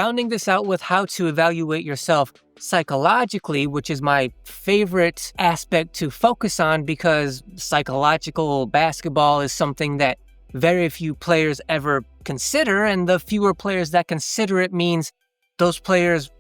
rounding this out with how to evaluate yourself psychologically, which is my favorite aspect to focus on because psychological basketball is something that very few players ever consider, and the fewer players that consider it means those players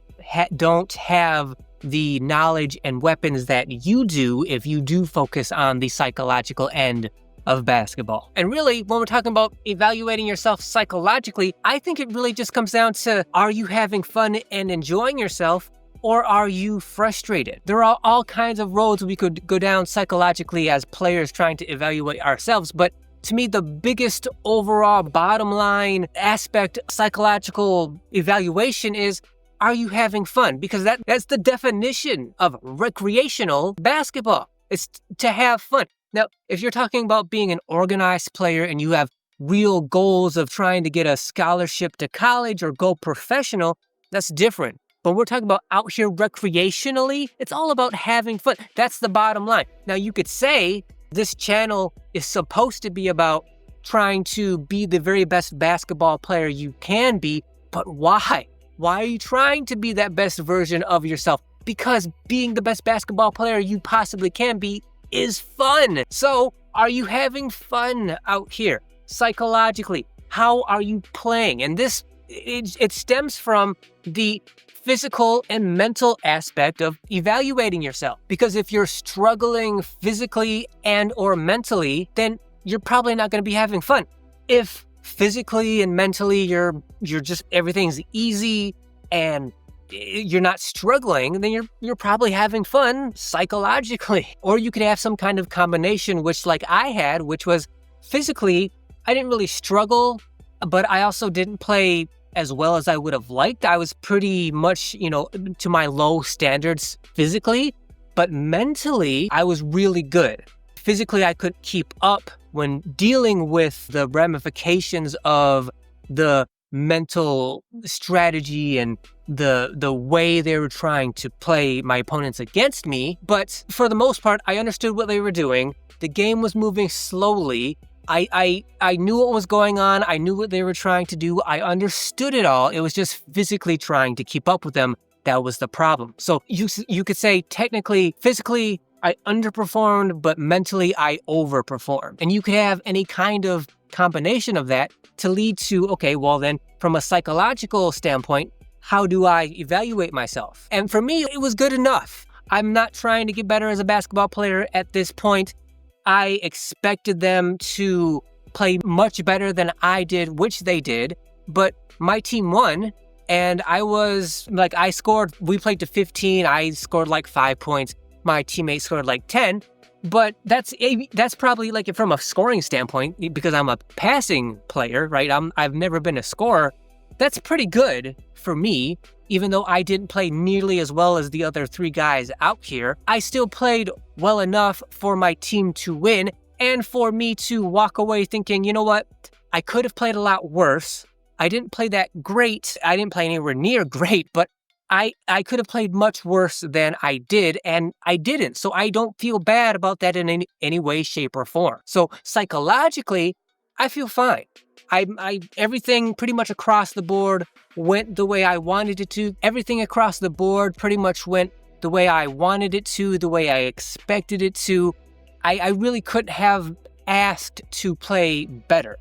don't have the knowledge and weapons that you do if you do focus on the psychological end of basketball. And really, when we're talking about evaluating yourself psychologically, I think it really just comes down to, are you having fun and enjoying yourself, or are you frustrated? There are all kinds of roads we could go down psychologically as players trying to evaluate ourselves, but to me, the biggest overall bottom line aspect psychological evaluation is, are you having fun? Because that's the definition of recreational basketball. It's to have fun. Now, if you're talking about being an organized player and you have real goals of trying to get a scholarship to college or go professional, that's different. But we're talking about out here recreationally, it's all about having fun. That's the bottom line. Now, you could say this channel is supposed to be about trying to be the very best basketball player you can be, but why? Why are you trying to be that best version of yourself? Because being the best basketball player you possibly can be is fun. So, are you having fun out here psychologically? How are you playing? And this, it stems from the physical and mental aspect of evaluating yourself. Because if you're struggling physically and or mentally, then you're probably not going to be having fun. If physically and mentally you're just, everything's easy and you're not struggling, then you're probably having fun psychologically. Or you could have some kind of combination, which like I had, which was physically, I didn't really struggle, but I also didn't play as well as I would have liked. I was pretty much, to my low standards physically, but mentally, I was really good. Physically, I could keep up when dealing with the ramifications of the mental strategy and the way they were trying to play my opponents against me. But for the most part, I understood what they were doing. The game was moving slowly. I knew what was going on. I knew what they were trying to do. I understood it all. It was just physically trying to keep up with them. That was the problem. So you could say technically, physically, I underperformed, but mentally I overperformed. And you could have any kind of combination of that to lead to, okay, well then from a psychological standpoint, how do I evaluate myself? And for me, it was good enough. I'm not trying to get better as a basketball player at this point. I expected them to play much better than I did, which they did, but my team won. And we played to 15. I scored like 5 points. My teammate scored like 10, but that's probably like from a scoring standpoint, because I'm a passing player, right? I've never been a scorer. That's pretty good for me, even though I didn't play nearly as well as the other 3 guys out here. I still played well enough for my team to win and for me to walk away thinking, you know what? I could have played a lot worse. I didn't play that great. I didn't play anywhere near great, but I could have played much worse than I did, and I didn't. So I don't feel bad about that in any way, shape, or form. So psychologically, I feel fine. Everything pretty much across the board went the way I wanted it to. Everything across the board pretty much went the way I wanted it to, the way I expected it to. I really couldn't have asked to play better.